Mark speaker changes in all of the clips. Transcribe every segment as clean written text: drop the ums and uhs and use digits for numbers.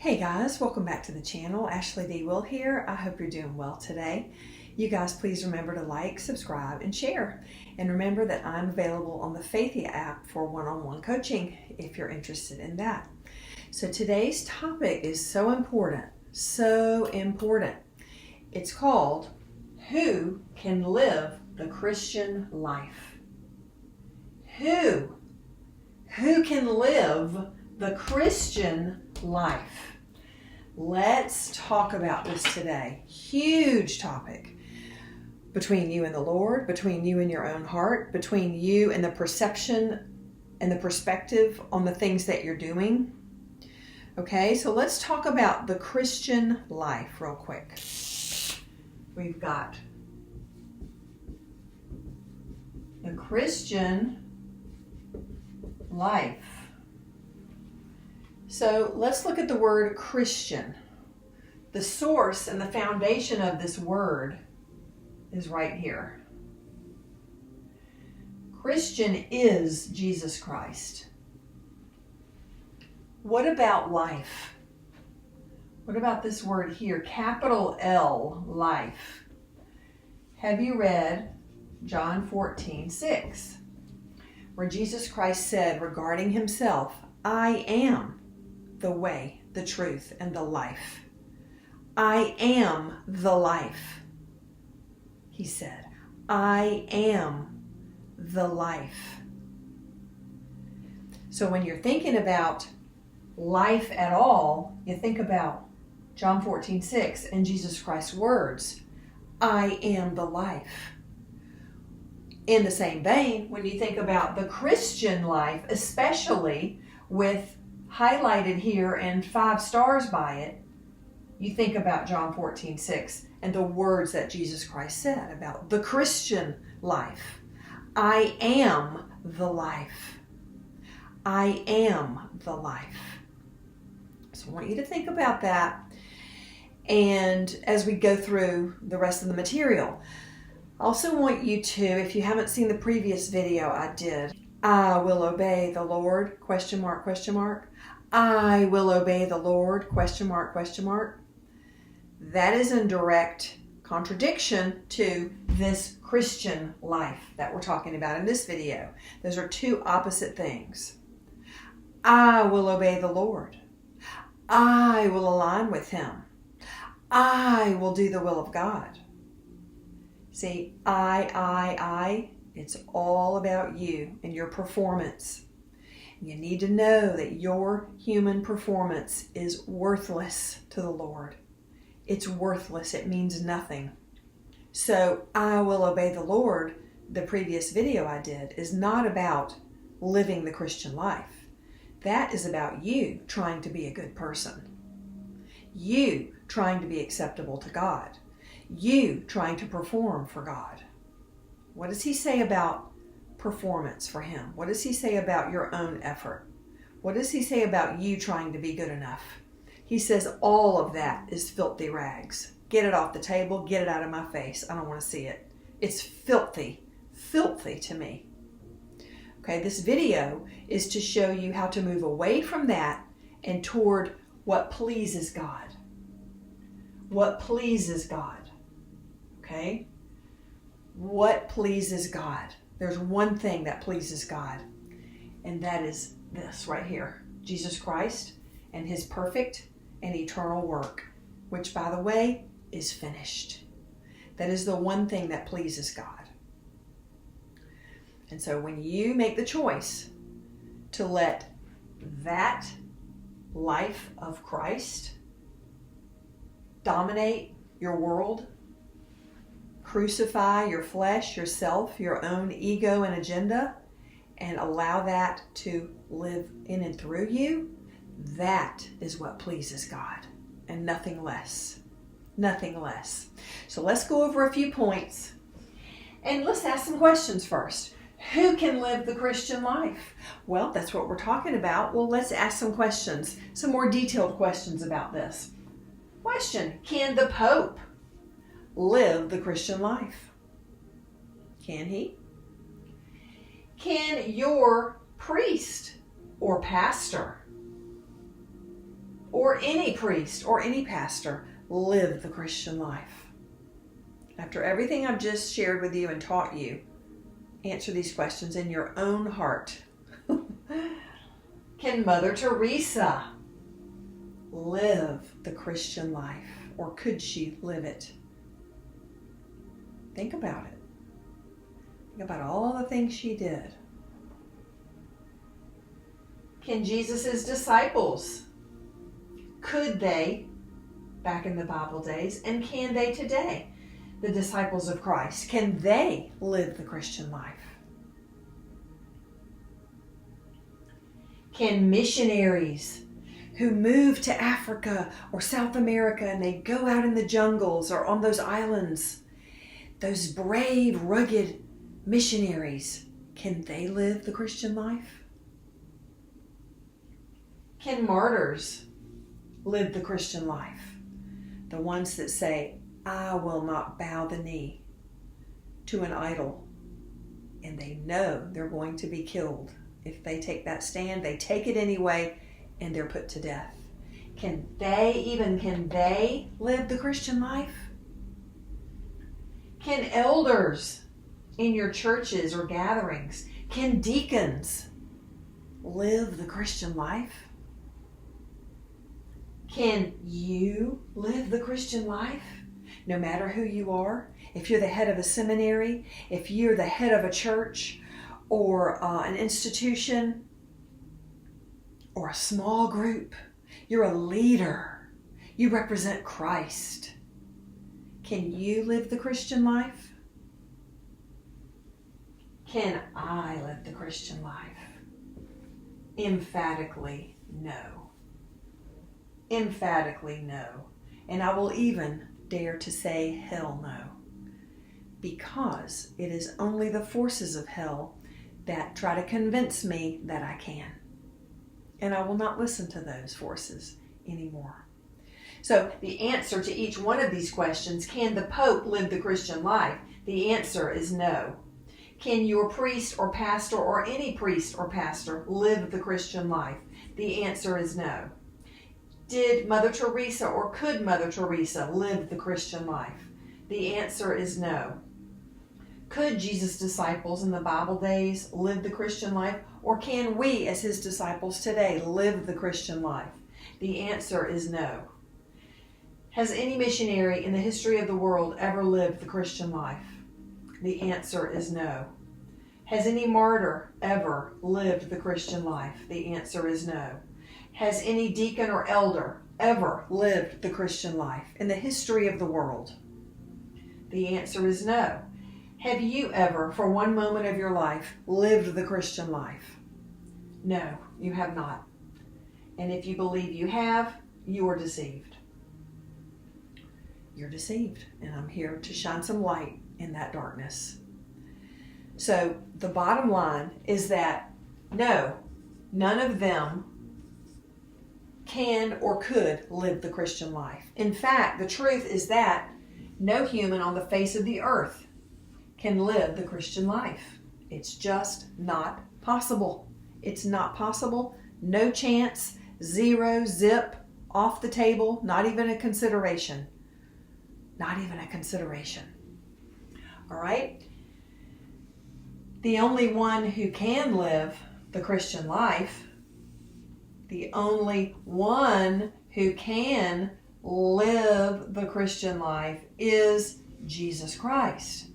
Speaker 1: Hey guys, welcome back to the channel. ashleydwille here. I hope you're doing well today. You guys please remember to like, subscribe, and share. And remember that I'm available on the Faithia app for one-on-one coaching if you're interested in that. So today's topic is so important, so important. It's called, Who Can Live the Christian Life? Who can live the Christian life? Let's talk about this today. Huge topic. Between you and the Lord, between you and your own heart, between you and the perception and the perspective on the things that you're doing. Okay, so let's talk about the Christian life real quick. We've got the Christian life. So let's look at the word Christian. The source and the foundation of this word is right here. Christian is Jesus Christ. What about life? What about this word here, capital L, life? Have you read John 14:6, where Jesus Christ said regarding himself, I am the way, the truth, and the life. I am the life. He said, I am the life. So when you're thinking about life at all, you think about John 14:6 and Jesus Christ's words, I am the life. In the same vein, when you think about the Christian life, especially with highlighted here and 5 stars by it, you think about John 14:6 and the words that Jesus Christ said about the Christian life. I am the life. I am the life. So I want you to think about that. And as we go through the rest of the material, I also want you to, if you haven't seen the previous video I did, I will obey the Lord, question mark, question mark. I will obey the Lord, question mark, question mark. That is in direct contradiction to this Christian life that we're talking about in this video. Those are two opposite things. I will obey the Lord. I will align with Him. I will do the will of God. See, I, it's all about you and your performance. You need to know that your human performance is worthless to the Lord. It's worthless. It means nothing. So I will obey the Lord, the previous video I did, is not about living the Christian life. That is about you trying to be a good person. You trying to be acceptable to God. You trying to perform for God. What does He say about performance for Him? What does He say about your own effort? What does He say about you trying to be good enough? He says all of that is filthy rags. Get it off the table. Get it out of my face. I don't want to see it. It's filthy. Filthy to me. Okay, this video is to show you how to move away from that and toward what pleases God. What pleases God. Okay? What pleases God? There's one thing that pleases God, and that is this right here. Jesus Christ and His perfect and eternal work, which, by the way, is finished. That is the one thing that pleases God. And so when you make the choice to let that life of Christ dominate your world, crucify your flesh, yourself, your own ego and agenda, and allow that to live in and through you, that is what pleases God, and nothing less. Nothing less. So let's go over a few points, and let's ask some questions first. Who can live the Christian life? Well, that's what we're talking about. Well, let's ask some questions, some more detailed questions about this. Question, can the Pope live the Christian life? Can he? Can your priest or pastor or any priest or any pastor live the Christian life? After everything I've just shared with you and taught you, answer these questions in your own heart. Can Mother Teresa live the Christian life, or could she live it? Think about it. Think about all the things she did. Can Jesus' disciples, could they, back in the Bible days, and can they today, the disciples of Christ, can they live the Christian life? Can missionaries who move to Africa or South America and they go out in the jungles or on those islands, those brave, rugged missionaries, can they live the Christian life? Can martyrs live the Christian life? The ones that say, I will not bow the knee to an idol. And they know they're going to be killed. If they take that stand, they take it anyway, and they're put to death. Can they live the Christian life? Can elders in your churches or gatherings, can deacons live the Christian life? Can you live the Christian life? No matter who you are, if you're the head of a seminary, if you're the head of a church or an institution or a small group, you're a leader. You represent Christ. Can you live the Christian life? Can I live the Christian life? Emphatically, no. Emphatically, no. And I will even dare to say hell no. Because it is only the forces of hell that try to convince me that I can. And I will not listen to those forces anymore. So the answer to each one of these questions, can the Pope live the Christian life? The answer is no. Can your priest or pastor or any priest or pastor live the Christian life? The answer is no. Did Mother Teresa or could Mother Teresa live the Christian life? The answer is no. Could Jesus' disciples in the Bible days live the Christian life? Or can we as his disciples today live the Christian life? The answer is no. Has any missionary in the history of the world ever lived the Christian life? The answer is no. Has any martyr ever lived the Christian life? The answer is no. Has any deacon or elder ever lived the Christian life in the history of the world? The answer is no. Have you ever, for one moment of your life, lived the Christian life? No, you have not. And if you believe you have, you are deceived. You're deceived, and I'm here to shine some light in that darkness. So the bottom line is that no, none of them can or could live the Christian life. In fact, the truth is that no human on the face of the earth can live the Christian life. It's just not possible. It's not possible. No chance. Zero. Zip. Off the table. Not even a consideration. Not even a consideration. All right? The only one who can live the Christian life, the only one who can live the Christian life is Jesus Christ.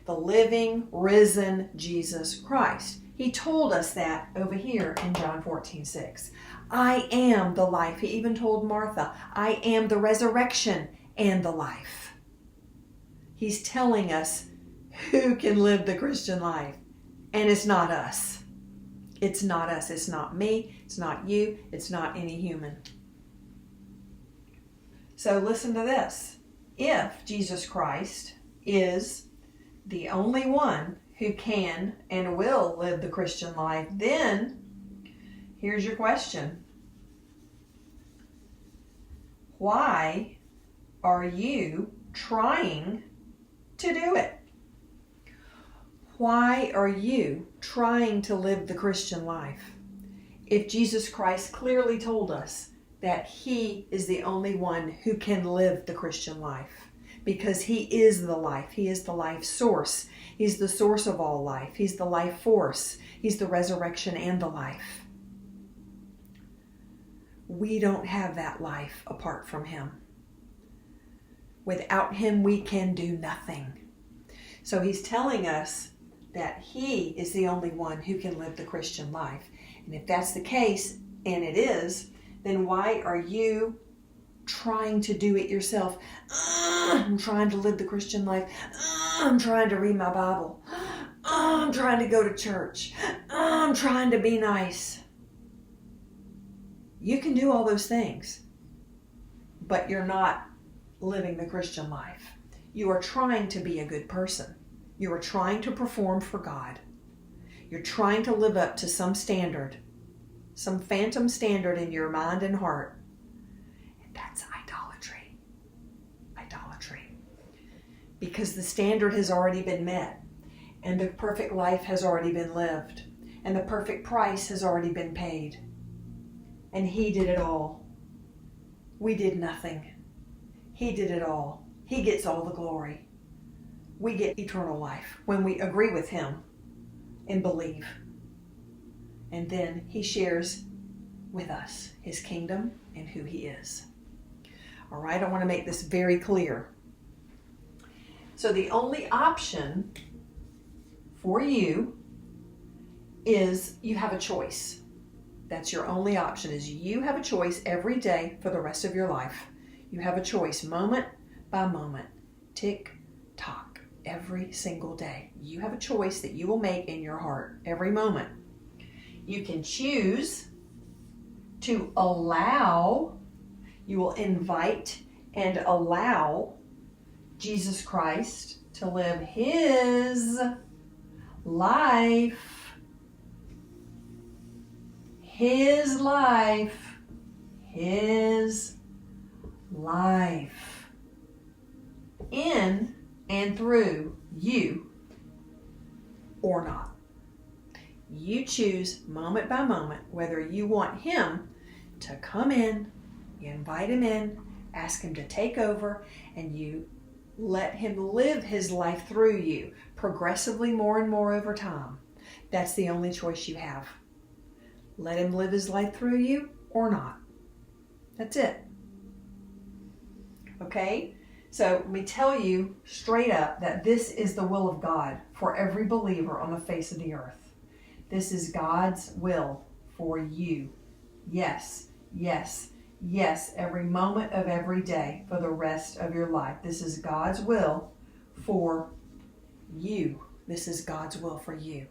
Speaker 1: The living, risen Jesus Christ. He told us that over here in John 14:6. I am the life. He even told Martha, I am the resurrection and the life. He's telling us who can live the Christian life. And it's not us. It's not us. It's not me. It's not you. It's not any human. So listen to this. If Jesus Christ is the only one who can and will live the Christian life, then here's your question. Why are you trying to do it? Why are you trying to live the Christian life? If Jesus Christ clearly told us that he is the only one who can live the Christian life, because he is the life. He is the life source. He's the source of all life. He's the life force. He's the resurrection and the life. We don't have that life apart from him. Without him, we can do nothing. So he's telling us that he is the only one who can live the Christian life. And if that's the case, and it is, then why are you trying to do it yourself? I'm trying to live the Christian life. I'm trying to read my Bible. I'm trying to go to church. I'm trying to be nice. You can do all those things, but you're not living the Christian life. You are trying to be a good person. You are trying to perform for God. You're trying to live up to some standard, some phantom standard in your mind and heart. And that's idolatry. Idolatry. Because the standard has already been met, and the perfect life has already been lived, and the perfect price has already been paid. And he did it all. We did nothing. He did it all. He gets all the glory. We get eternal life when we agree with him and believe. And then he shares with us his kingdom and who he is. All right, I want to make this very clear. So the only option for you is you have a choice. That's your only option, is you have a choice every day for the rest of your life. You have a choice moment by moment, tick tock, every single day. You have a choice that you will make in your heart every moment. You can choose to allow, you will invite and allow Jesus Christ to live his life. His life. His life. In and through you or not. You choose moment by moment whether you want him to come in, you invite him in, ask him to take over, and you let him live his life through you progressively more and more over time. That's the only choice you have. Let him live his life through you or not. That's it. Okay? So let me tell you straight up that this is the will of God for every believer on the face of the earth. This is God's will for you. Yes, yes, yes, every moment of every day for the rest of your life. This is God's will for you. This is God's will for you.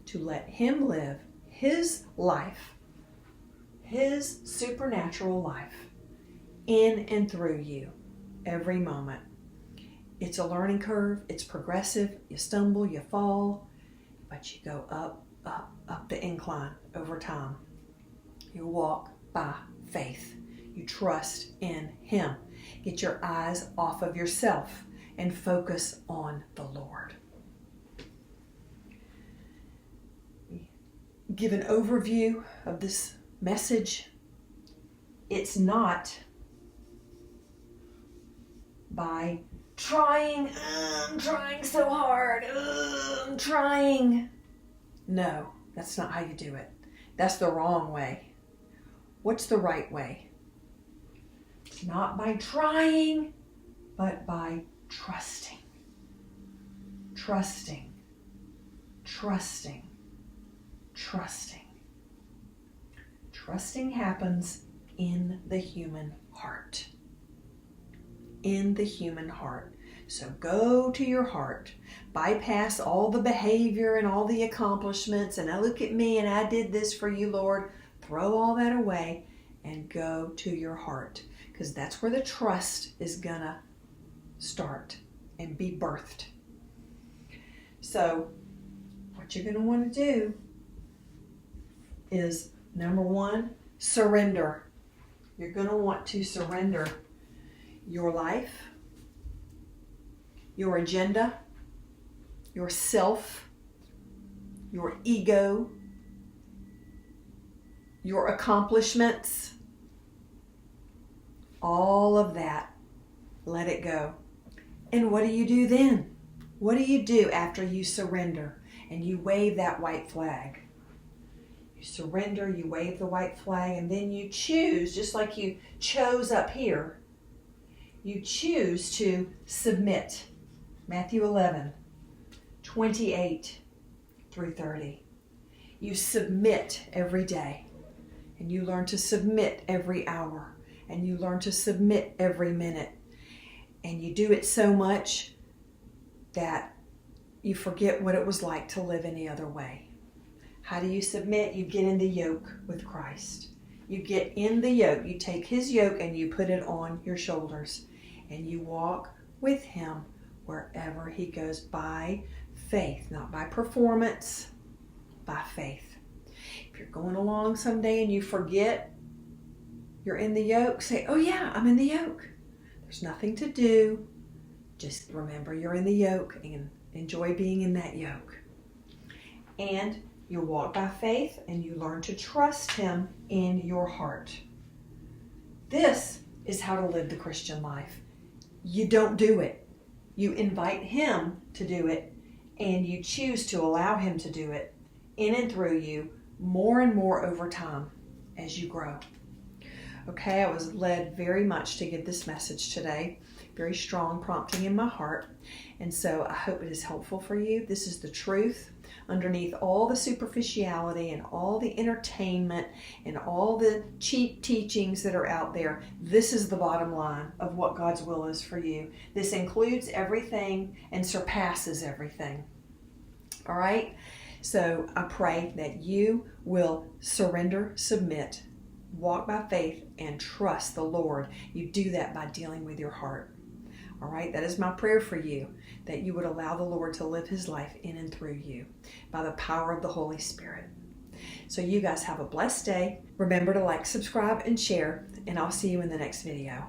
Speaker 1: To let him live his life, his supernatural life, in and through you every moment. It's a learning curve. It's progressive. You stumble, you fall, but you go up, up, up the incline over time. You walk by faith. You trust in him. Get your eyes off of yourself and focus on the Lord. Give an overview of this message. It's not by trying, I'm trying so hard, I'm trying. No, that's not how you do it. That's the wrong way. What's the right way? It's not by trying, but by trusting. Trusting. Trusting. Trusting. Trusting happens in the human heart. In the human heart. So go to your heart. Bypass all the behavior and all the accomplishments and look at me and I did this for you, Lord. Throw all that away and go to your heart, because that's where the trust is gonna start and be birthed. So what you're gonna want to do is, number one, surrender. You're going to want to surrender your life, your agenda, your self, your ego, your accomplishments, all of that. Let it go. And what do you do then? What do you do after you surrender and you wave that white flag? You surrender, you wave the white flag, and then you choose, just like you chose up here, you choose to submit. Matthew 11:28 through 30. You submit every day, and you learn to submit every hour, and you learn to submit every minute. And you do it so much that you forget what it was like to live any other way. How do you submit? You get in the yoke with Christ. You get in the yoke. You take his yoke and you put it on your shoulders. And you walk with him wherever he goes by faith, not by performance, by faith. If you're going along someday and you forget you're in the yoke, say, oh yeah, I'm in the yoke. There's nothing to do. Just remember you're in the yoke and enjoy being in that yoke. And you walk by faith and you learn to trust him in your heart. This is how to live the Christian life. You don't do it. You invite him to do it, and you choose to allow him to do it in and through you more and more over time as you grow. Okay, I was led very much to give this message today. Very strong prompting in my heart. And so I hope it is helpful for you. This is the truth. Underneath all the superficiality and all the entertainment and all the cheap teachings that are out there, this is the bottom line of what God's will is for you. This includes everything and surpasses everything. All right? So I pray that you will surrender, submit, walk by faith, and trust the Lord. You do that by dealing with your heart. All right, that is my prayer for you, that you would allow the Lord to live his life in and through you by the power of the Holy Spirit. So you guys have a blessed day. Remember to like, subscribe, and share, and I'll see you in the next video.